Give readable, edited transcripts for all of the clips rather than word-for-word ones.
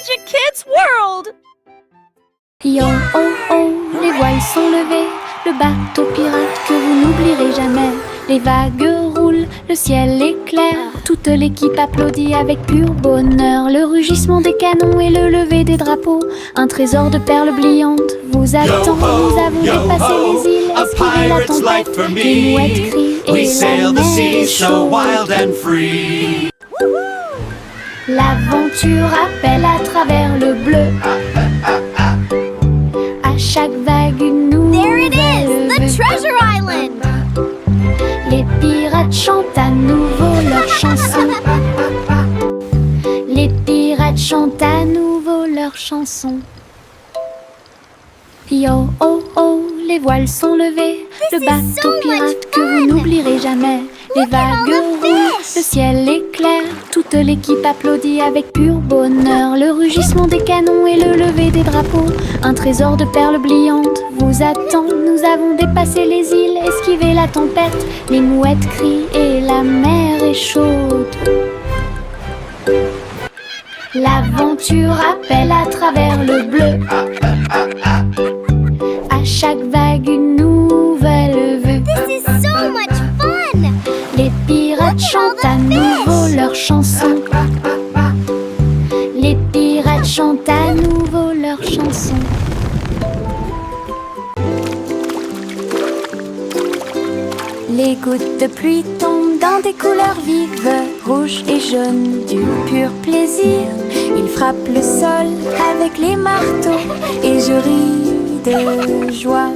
Magic Kids World! Yo oh oh, les voiles sont levées, le bateau pirate que vous n'oublierez jamais. Les vagues roulent, le ciel est clair, toute l'équipe applaudit avec pur bonheur. Le rugissement des canons et le lever des drapeaux, un trésor de perles brillantes vous attend. Nous avons dépassé les îles, esquivé la tempête, les mouettes crient et la mer est chaude. L'aventure appelle à travers le bleu. À chaque vague une nouvelle The Treasure Island! Les pirates chantent à nouveau leur chanson. Les pirates chantent à nouveau leur chanson. Yo oh oh, les voiles sont levées, le bateau pirate que vous n'oublierez jamais. Les vagues roulent, le ciel est clair, toute l'équipe applaudit avec pur bonheur. Le rugissement des canons et le lever des drapeaux, un trésor de perles brillantes vous attend. Nous avons dépassé les îles, esquivé la tempête, les mouettes crient et la mer est chaude. L'aventure appelle à travers le bleu. À chaque vague une nouvelle vue. This is so much fun! Les pirates chantent à nouveau leur chanson. Les pirates chantent à nouveau leur chanson. Les gouttes de pluie tombent dans des couleurs vives, rouge et jaune, du pur plaisir. Ils frappent le sol avec les marteaux et je ris de joie.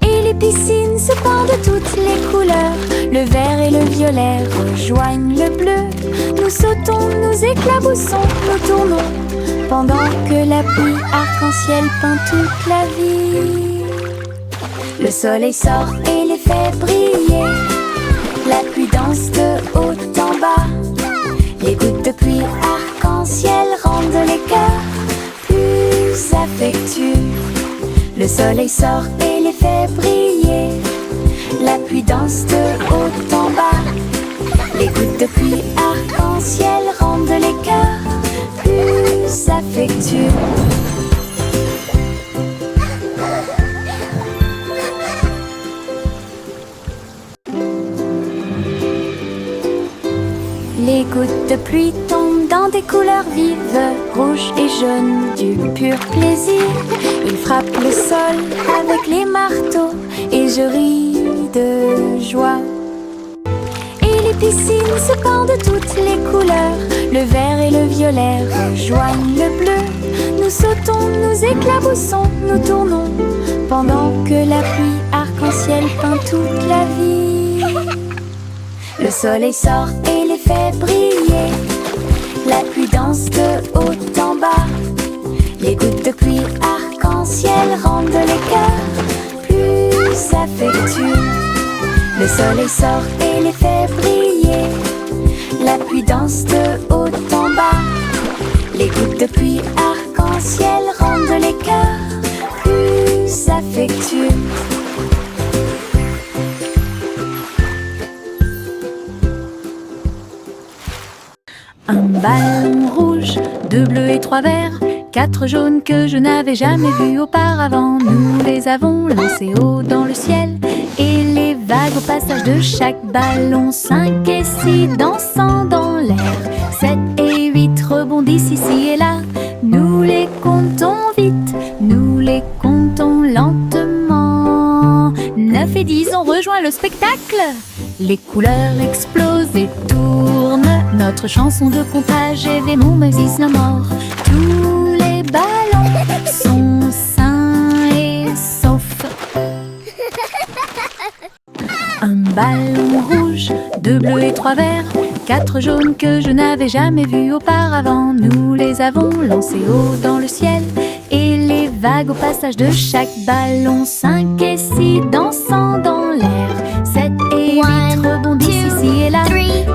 Et les piscines se pendent de toutes les couleurs, le vert et le violet rejoignent le bleu. Nous sautons, nous éclaboussons, nous tournons, pendant que la pluie arc-en-ciel peint toute la vie. Le soleil sort et les fait briller, la pluie danse de haut en bas. Les gouttes de pluie arc-en-ciel rendent les cœurs plus affectueux. Le soleil sort et les fait briller, la pluie danse de haut en bas. Les gouttes de pluie arc-en-ciel rendent les cœurs plus affectueux. Les gouttes de pluie tombent dans des couleurs vives, rouge et jaune, du pur plaisir. Ils frappent le sol avec les marteaux et je ris de joie. Et les piscines se pendent de toutes les couleurs, le vert et le violet rejoignent le bleu. Nous sautons, nous éclaboussons, nous tournons, pendant que la pluie arc-en-ciel peint toute la vie. Le soleil sort et les fait briller, la pluie danse de haut en bas. Les gouttes de pluie arc-en-ciel rendent les cœurs plus affectueux. Le soleil sort et les fait briller, la pluie danse de haut en bas. Les gouttes de pluie arc-en-ciel rendent les cœurs plus affectueux. Un ballon rouge, 2 bleus et 3 verts, 4 jaunes que je n'avais jamais vus auparavant. Nous les avons lancés haut dans le ciel et les vagues au passage de chaque ballon. 5 et 6 dansant dans l'air, 7 et 8 rebondissent ici et là. Nous les comptons vite, nous les comptons lentement. 9 et 10 ont rejoint le spectacle. Les couleurs explosent et tournent, notre chanson de comptage est mon Moses no more. Tous les ballons sont sains et saufs. Un ballon rouge, 2 bleus et 3 verts, 4 jaunes que je n'avais jamais vus auparavant. Nous les avons lancés haut dans le ciel et les vagues au passage de chaque ballon. 5 et 6 dansant dans l'air, 7 et 8 rebondissent ici et là.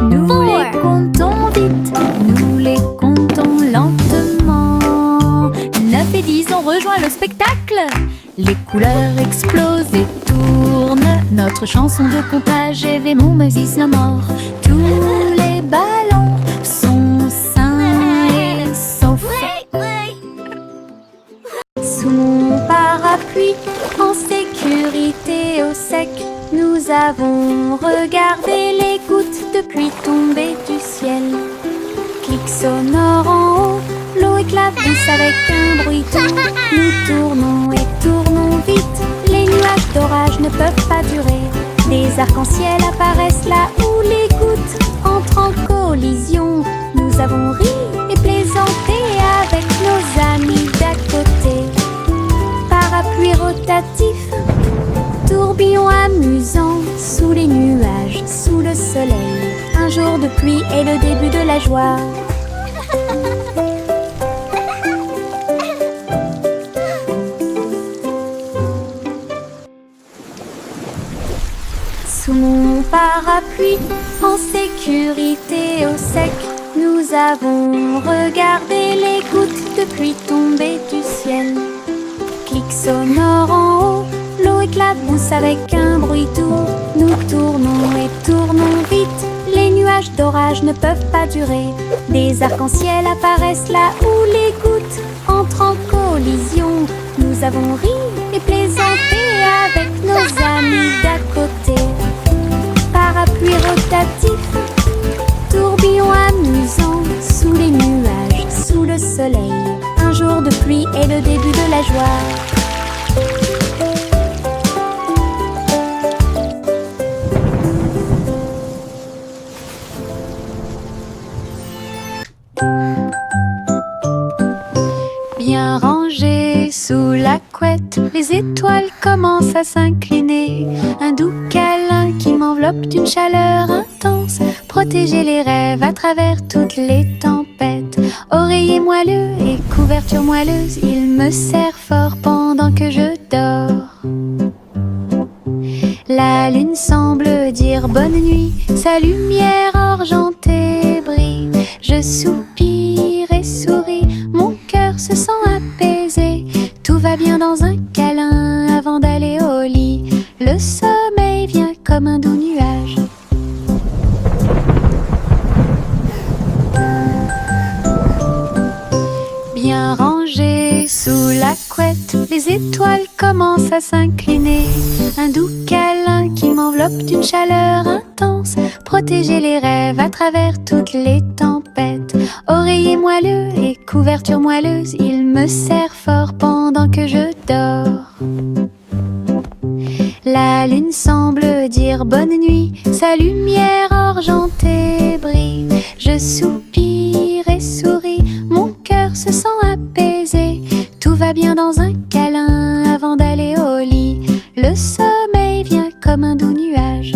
Nous les comptons vite, nous les comptons lentement. 9 et 10 ont rejoint le spectacle. Les couleurs explosent et tournent, notre chanson de comptage est mon Moses no more. Tous les ballons sont sains et saufs. pousse avec un bruiton. Nous tournons et tournons vite, les nuages d'orage ne peuvent pas durer. Des arcs-en-ciel apparaissent là où les gouttes entrent en collision. Nous avons ri et plaisanté avec nos amis d'à côté. Parapluie rotatif, tourbillon amusant, sous les nuages, sous le soleil. Un jour de pluie est le début de la joie. Sous mon parapluie, en sécurité au sec, nous avons regardé les gouttes de pluie tomber du ciel. Clic sonore en haut, l'eau éclabousse avec un bruit doux. Nous tournons et tournons vite, les nuages d'orage ne peuvent pas durer. Des arcs-en-ciel apparaissent là où les gouttes entrent en collision. Nous avons ri et plaisanté avec nos amis d'à côté. Parapluie rotatif, tourbillon amusant, sous les nuages, sous le soleil. Un jour de pluie est le début de la joie. Bien rangées sous la couette, les étoiles commencent à s'incliner. Un doux câlin qui m'enveloppe d'une chaleur intense. Protéger les rêves à travers toutes les tempêtes. Oreiller moelleux et couverture moelleuse, il me serre fort pendant que je dors. La lune semble dire bonne nuit, sa lumière argentée brille. Je soupire et souris, mon cœur se sent apaisé. Tout va bien dans un câlin avant d'aller au lit. Le sommeil vient comme un doux nuage. Bien rangées sous la couette, les étoiles commencent à s'incliner. Un doux câlin qui m'enveloppe d'une chaleur intense. Protéger les rêves à travers toutes les tempêtes. Oreiller moelleux et couverture moelleuse, il me serre fort pendant que je dors. La lune semble dire bonne nuit, sa lumière argentée brille. Je soupire et souris, mon cœur se sent apaisé. Tout va bien dans un câlin avant d'aller au lit. Le sommeil vient comme un doux nuage.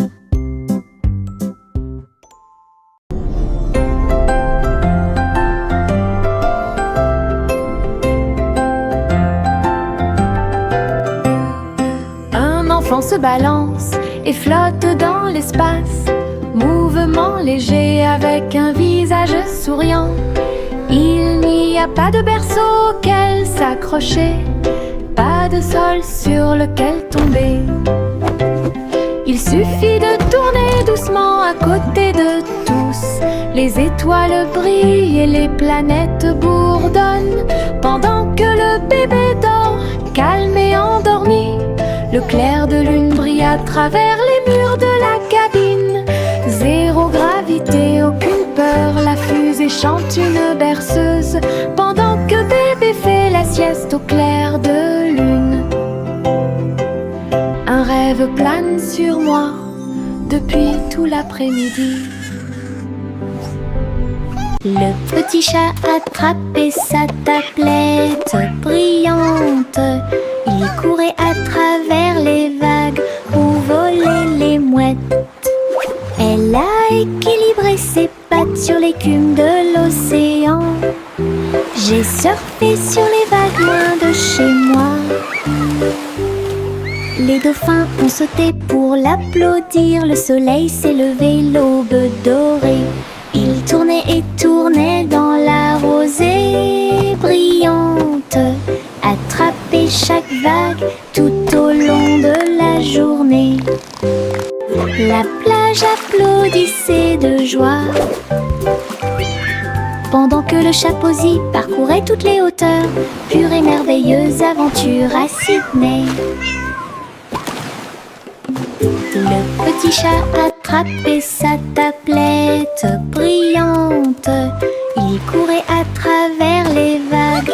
Un enfant se balance et flotte dans l'espace. Mouvement léger avec un visage souriant. Il n'y a pas de berceau auquel s'accrocher, pas de sol sur lequel tomber. Il suffit de tourner doucement à côté de tous. Les étoiles brillent et les planètes bourdonnent. Pendant que le bébé dort, calme et endormi, le clair de lune brille à travers les murs de la cabine. Zéro gravité, aucune peur, la fusée chante une berceuse. Pendant que bébé fait la sieste au clair de lune. Un rêve plane sur moi depuis tout l'après-midi. Le petit chat attrapait sa tablette brillante. Il courait à travers les vagues où volaient les mouettes. Elle a équilibré ses pattes sur l'écume de l'océan. J'ai surfé sur les vagues loin de chez moi. Les dauphins ont sauté pour l'applaudir. Le soleil s'est levé, l'aube dorée. Il tournait et tournait dans la rosée brillante. Attrapait chaque vague tout au long de la journée. La plage applaudissait de joie pendant que le chapeauzi parcourait toutes les hauteurs. Pure et merveilleuse aventure à Sydney. Le petit chat attrapait sa tablette brillante. Il courait à travers les vagues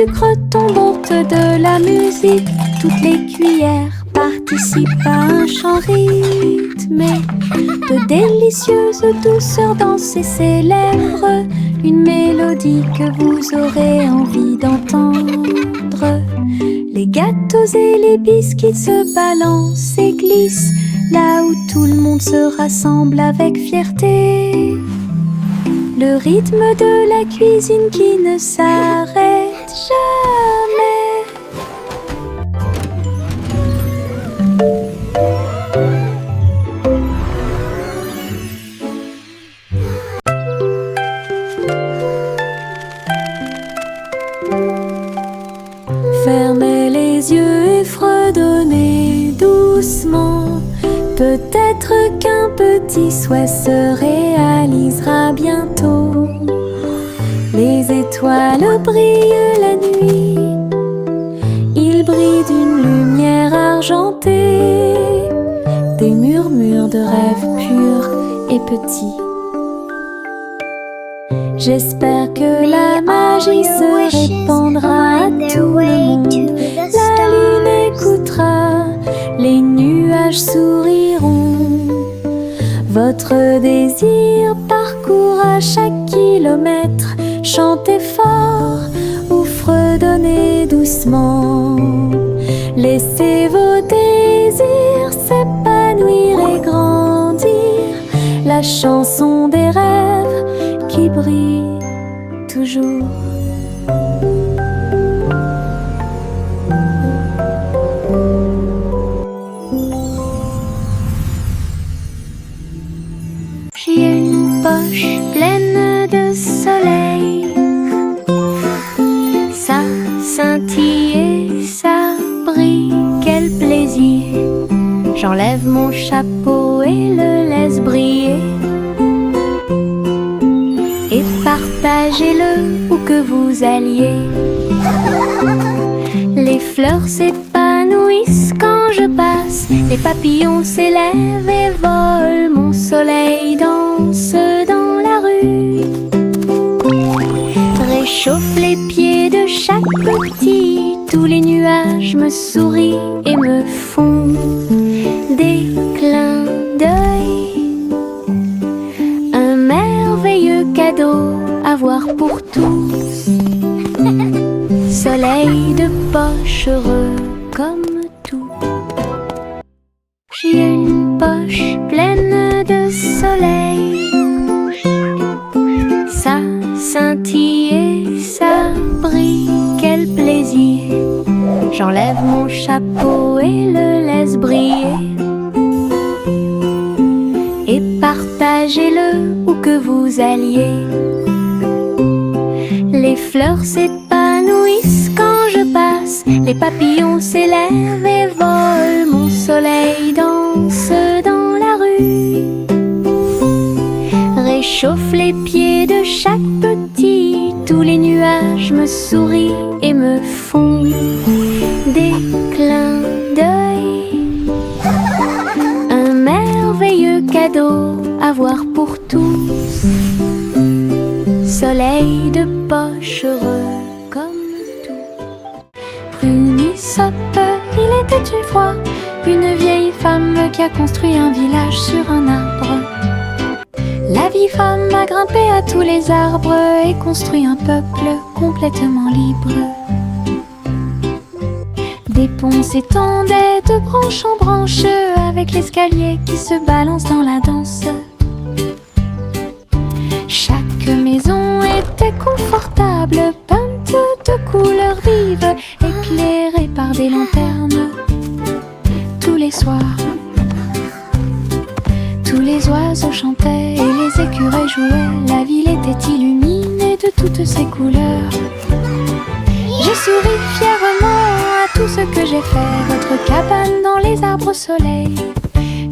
sucre tombante de la musique. Toutes les cuillères participent à un chant rythmé. De délicieuses douceurs dansent ses lèvres. Une mélodie que vous aurez envie d'entendre. Les gâteaux et les biscuits se balancent et glissent là où tout le monde se rassemble avec fierté. Le rythme de la cuisine qui ne s'arrête jamais. Fermez les yeux et fredonnez doucement. Peut-être qu'un petit souhait se réalisera bientôt. Les étoiles brillent la nuit. Ils brillent d'une lumière argentée. Des murmures de rêves purs et petits. J'espère que la magie se répandra à tout le monde. La lune écoutera, les nuages souriront. Votre désir parcourra chaque kilomètre. Chantez fort ou fredonnez doucement. Laissez vos désirs s'épanouir et grandir. La chanson des rêves qui brille toujours. J'ai une poche pleine de soleil. Ça scintille et ça brille, quel plaisir. J'enlève mon chapeau et le laisse briller. Et partagez-le où que vous alliez. Les fleurs s'épanouissent quand je passe. Les papillons s'élèvent et volent. Mon soleil danse dans la rue. Réchauffe les pieds de chaque petit. Tous les nuages me sourient et me font des clins d'œil. Un merveilleux cadeau à voir pour tous. Soleil de poche heureux comme tout. J'ai une poche pleine de soleil. Ça scintille et ça brille, quel plaisir. J'enlève mon chapeau et le laisse briller. Et partagez-le où que vous alliez. Les fleurs s'épanouissent quand je passe. Les papillons s'élèvent et volent. Mon soleil danse dans la rue. Réchauffe les pieds de chaque petit. Tous les nuages me sourient et me font des clins d'œil. Un merveilleux cadeau à voir pour tous. Soleil de poche heureux comme tout. Prunissop, il était une fois une vieille femme qui a construit un village sur un arbre. La vieille femme a grimpé à tous les arbres et construit un peuple complètement libre. Des ponts s'étendaient de branche en branche avec l'escalier qui se balance dans la danse. Chaque maison était confortable, peinte de couleurs vives, éclairée par des lanternes. Tous les soirs, tous les oiseaux chantaient et les écureuils jouaient. La ville était illuminée de toutes ses couleurs. J'ai souri fièrement à tout ce que j'ai fait. Votre cabane dans les arbres au soleil.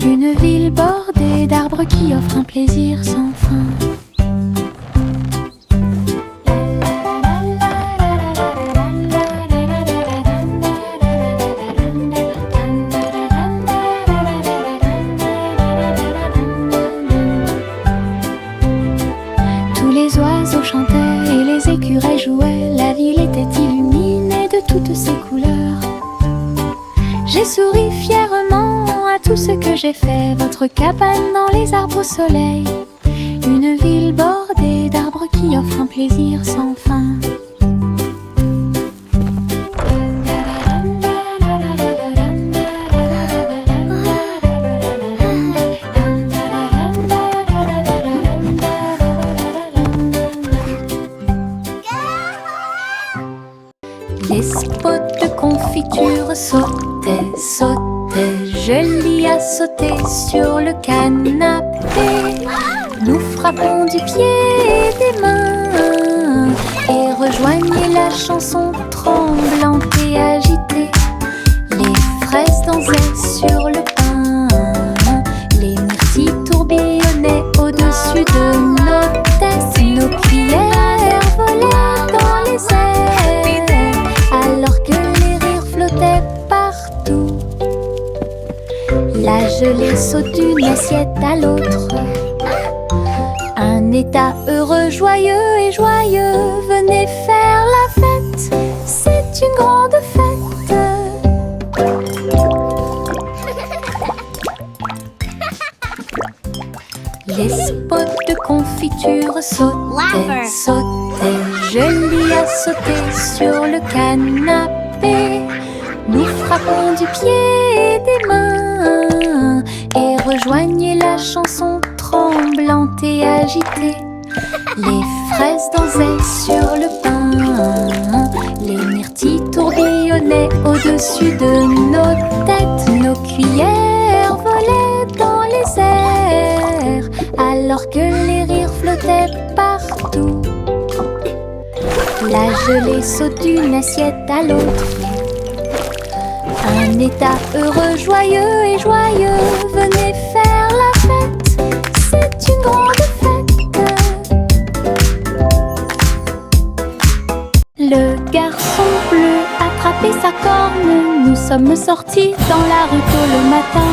Une ville bordée d'arbres qui offre un plaisir sans fin. Tous les oiseaux chantaient et les écureuils jouaient. La ville était illuminée J'ai souri fièrement à tout ce que j'ai fait. Votre cabane dans les arbres au soleil, une ville bordée d'arbres qui offrent un plaisir sans fin. Les spots de confiture sautaient, sautaient. Jolie à sauter sur le canapé. Nous frappons du pied et des mains et rejoignez la chanson tremblante et agitée. Les fraises dansaient sur le pain, les myrtilles tourbillonnaient au-dessus de nos têtes. Nos cuillères volaient dans les airs alors que les rires flottaient partout. La gelée saute d'une assiette à l'autre. Un état heureux, joyeux et joyeux. Venez faire la fête, c'est une grande fête. Les spots de confiture sautaient, sautaient. Jolie à sauter sur le canapé. Nous frappons du pied et des mains et rejoignez la chanson tremblante et agitée. Les fraises dansaient sur le pain, les myrtilles tourbillonnaient au-dessus de nos têtes. Nos cuillères volaient dans les airs alors que les rires flottaient partout. La gelée saute d'une assiette à l'autre. Un état heureux, joyeux et joyeux. Venez faire la fête, c'est une grande fête. Le garçon bleu attrapait sa corne. Nous sommes sortis dans la rue tôt le matin.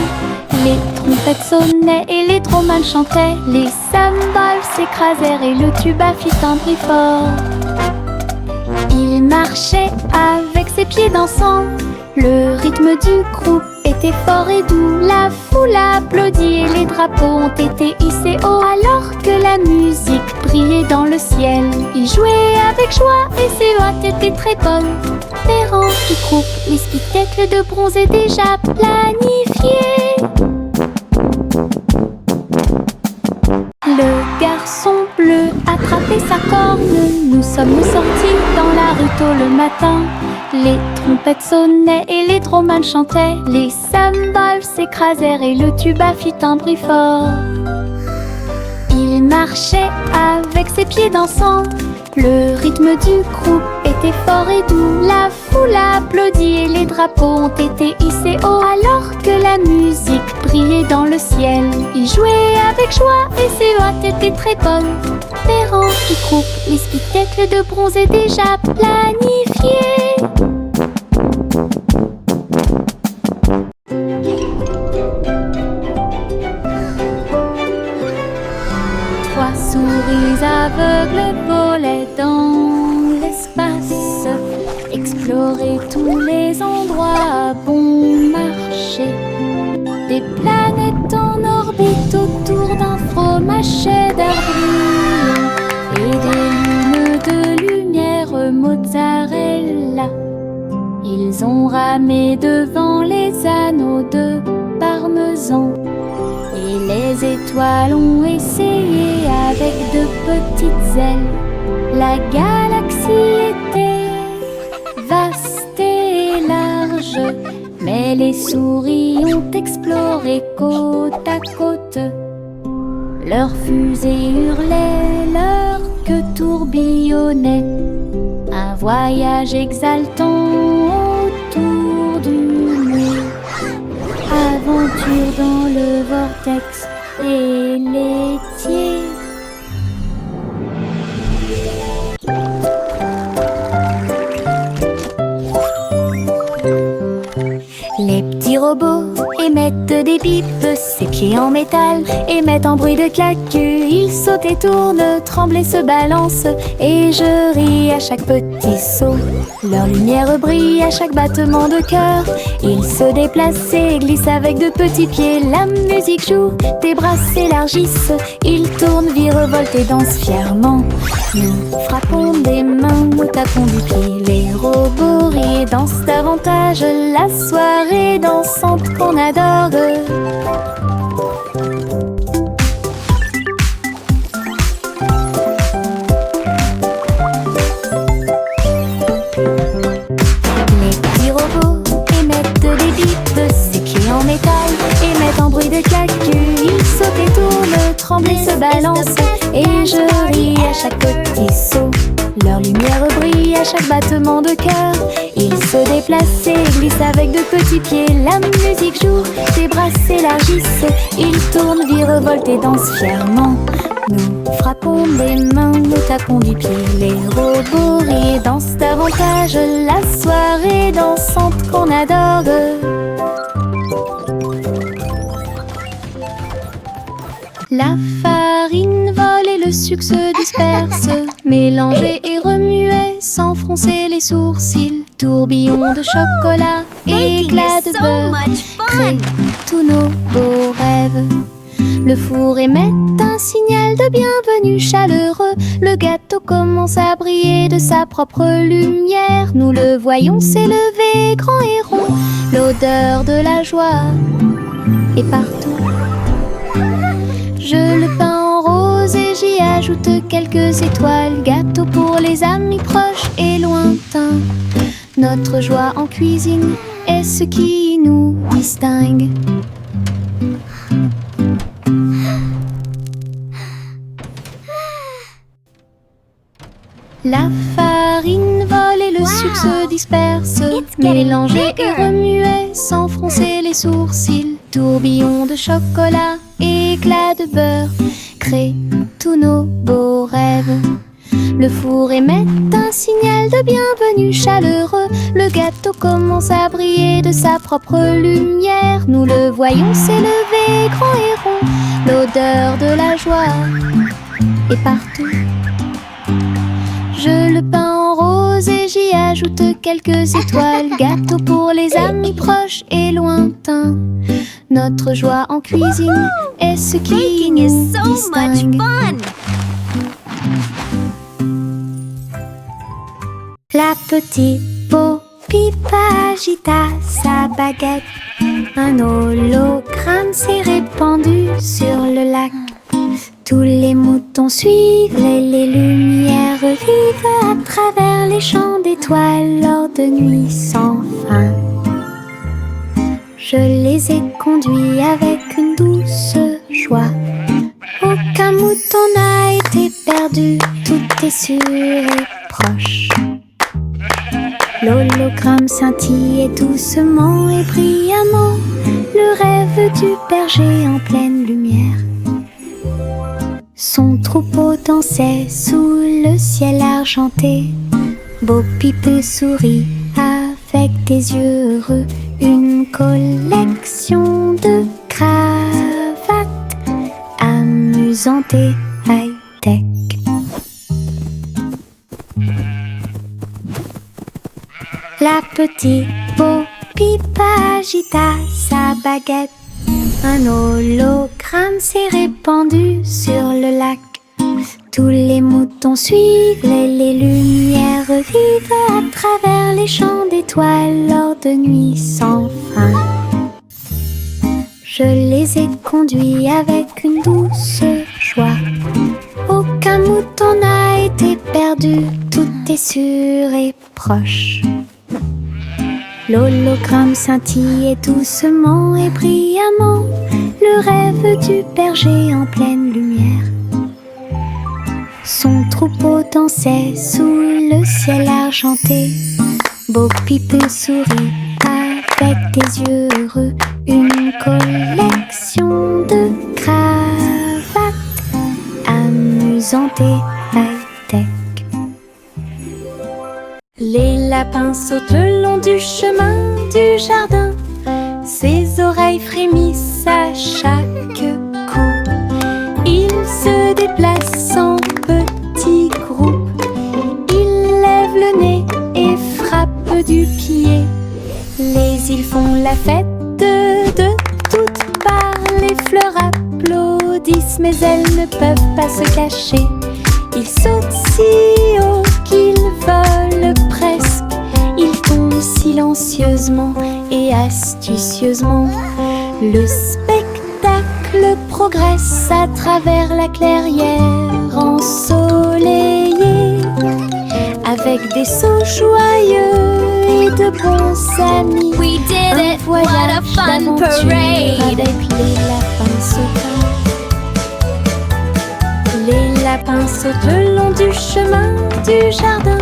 Les trompettes sonnaient et les dromans chantaient. Les cymbales s'écrasèrent et le tuba fit un bruit fort. Il marchait avec ses pieds dansants. Le rythme du groupe était fort et doux. La foule applaudit et les drapeaux ont été hissés haut alors que la musique brillait dans le ciel. Ils jouaient avec joie et ses hôtes étaient très bonnes. Les rangs du groupe, les spectacles de bronze étaient déjà planifiés. Le garçon bleu attrapait sa corne. Nous sommes sortis dans la rue tôt le matin. Les trompettes sonnaient et les dromans chantaient. Les cymbales s'écrasèrent et le tuba fit un bruit fort. Il marchait avec ses pieds dansants. Le rythme du groupe était fort et doux. La foule applaudit et les drapeaux ont été hissés haut alors que la musique brillait dans le ciel. Ils jouaient avec joie et ses hôtes étaient très bonnes. Les rangs du groupe, les spectacles de bronze étaient déjà planifiés. Trois souris aveugles volaient dans l'espace, explorer tous les endroits à bon marché. Des planètes en orbite autour d'un fromage cheddar brillant et des lunes de lumière mozzarella. Ils ont ramé devant les anneaux de parmesan. Et les étoiles ont essayé avec de petites ailes. La galaxie était vaste et large, mais les souris ont exploré côte à côte. Leurs fusées hurlaient, leur queue tourbillonnait. Un voyage exaltant autour du monde. Aventure dans le vortex et laitier. Les petits robots émettent des pipes, ses pieds en métal émettent un bruit de claque. Ils sautent et tournent, tremblent et se balancent, et je ris à chaque petit saut. Leur lumière brille à chaque battement de cœur. Ils se déplacent et glissent avec de petits pieds. La musique joue, des bras s'élargissent, ils tournent, virevoltent et dansent fièrement. Nous frappons des mains, nous tapons du pied. Les robots rient et dansent davantage, la soirée dansante qu'on adore. Les petits robots émettent des bips, ses pieds en métal émettent un bruit de claque. Ils sautent et tournent, tremblent et se balancent, et je ris à chaque petit saut. Leur lumière brille à chaque battement de cœur. Ils se déplacent et glissent avec de petits pieds. La musique joue, des bras s'élargissent, ils tournent, virevoltent et dansent fièrement. Nous frappons des mains, nous tapons du pied. Les robots rient et dansent davantage, la soirée dansante qu'on adore. La farine vole et le sucre se disperse, mélangez et remuez sans froncer les sourcils. Tourbillon de chocolat, éclat de beurre, créent tous nos beaux rêves. Le four émet un signal de bienvenue chaleureux. Le gâteau commence à briller de sa propre lumière. Nous le voyons s'élever grand et rond. L'odeur de la joie est partout. Je le peins en rose et j'y ajoute quelques étoiles. Gâteau pour les amis proches et lointains. Notre joie en cuisine est ce qui nous distingue. La farine vole et le sucre se disperse, mélangez et remuez sans froncer les sourcils. Tourbillon de chocolat, éclat de beurre, créent tous nos beaux rêves. Le four émet un signal de bienvenue chaleureux. Le gâteau commence à briller de sa propre lumière. Nous le voyons s'élever grand et rond. L'odeur de la joie est partout. Je le peins en rose et j'y ajoute quelques étoiles. Gâteau pour les amis proches et lointains. Notre joie en cuisine est ce qui nous distingue. La petite Bo Peep agita sa baguette. Un hologramme s'est répandu sur le lac. Tous les moutons suivent les lumières vives à travers les champs d'étoiles lors de nuits sans fin. Je les ai conduits avec une douce joie. Aucun mouton n'a été perdu, tout est sûr et proche. L'hologramme scintillait doucement et brillamment, le rêve du berger en pleine lumière. Son troupeau dansait sous le ciel argenté. Bo Peep sourit avec des yeux heureux. Une collection de cravates amusantes et high-tech. La petite Bo Peep agita sa baguette. Un hologramme s'est répandu sur le lac. Tous les moutons suivent les lumières vives à travers les champs d'étoiles lors de nuits sans fin. Je les ai conduits avec une douce joie. Aucun mouton n'a été perdu, tout est sûr et proche. L'hologramme scintillait doucement et brillamment, le rêve du berger en pleine lumière. Son troupeau dansait sous le ciel argenté. Bo Peep sourit avec des yeux heureux. Une collection de cravates amusantes et high-tech. Les lapins sautent le long du chemin du jardin. Ses oreilles frémissent à chaque coup. Il se déplace en petits groupes. Il lève le nez et frappe du pied. Les îles font la fête de toutes parts. Les fleurs applaudissent, mais elles ne peuvent pas se cacher. Ils sautent si haut qu'ils volent presque. Ils tombent silencieusement et astucieusement. Le spectacle progresse à travers la clairière ensoleillée, avec des sauts joyeux et de bons amis. We did it! What a fun parade! Avec les lapins sautants. Les lapins sautent le long du chemin du jardin.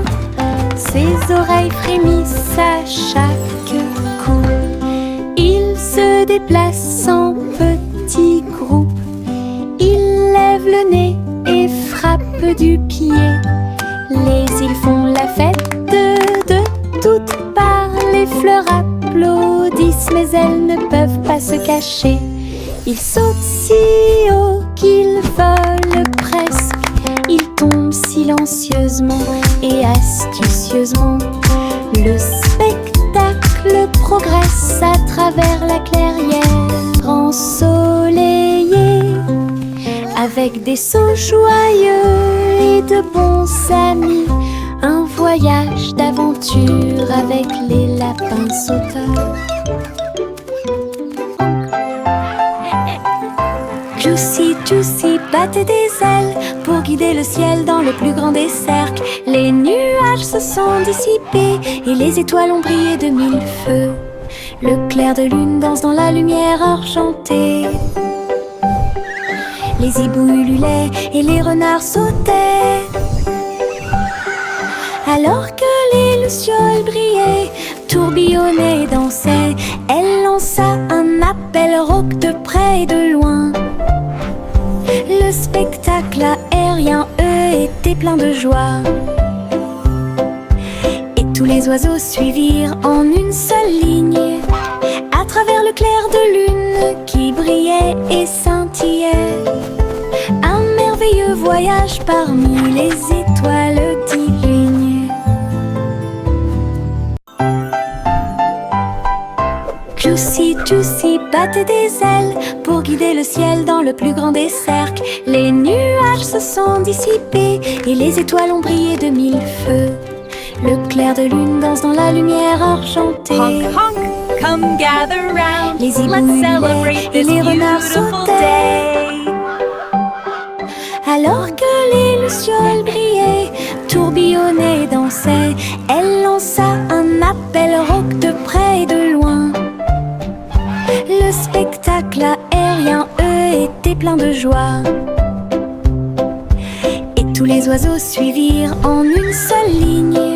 Ses oreilles frémissent à chaque coup. Il se déplace en petits groupes. Il lève le nez et frappe du pied. Les îles font la fête de toutes parts. Les fleurs applaudissent, mais elles ne peuvent pas se cacher. Ils sautent si haut qu'ils volent presque. Ils tombent silencieusement et astucieusement. Le spectacle progresse à travers la clairière ensoleillée, avec des sauts joyeux et de bons amis. Un voyage d'aventure avec les lapins sauteurs. Juicy, Juicy battait des ailes pour guider le ciel dans le plus grand des cercles. Les nuages se sont dissipés et les étoiles ont brillé de mille feux. Le clair de lune danse dans la lumière argentée. Les hiboux ululaient et les renards sautaient. Alors que les lucioles brillaient, tourbillonnaient et dansaient, elle lança un appel rauque de près et de loin. Le spectacle aérien, eux, était plein de joie. Et tous les oiseaux suivirent en une seule ligne, à travers le clair de lune qui brillait et scintillait. Un merveilleux voyage parmi les étoiles divines. Juicy, Juicy battait des ailes pour guider le ciel dans le plus grand des cercles. Les nuages se sont dissipés et les étoiles ont brillé de mille feux. Le clair de lune danse dans la lumière argentée. Honk, honk, come gather round. Les hiboux Let's ululaient celebrate et this les renards beautiful sautaient. day. Alors que les lucioles brillaient, tourbillonnaient et dansaient, elle lança un appel rauque de près et de loin. Le spectacle aérien, eux, était plein de joie. Et tous les oiseaux suivirent en une seule ligne,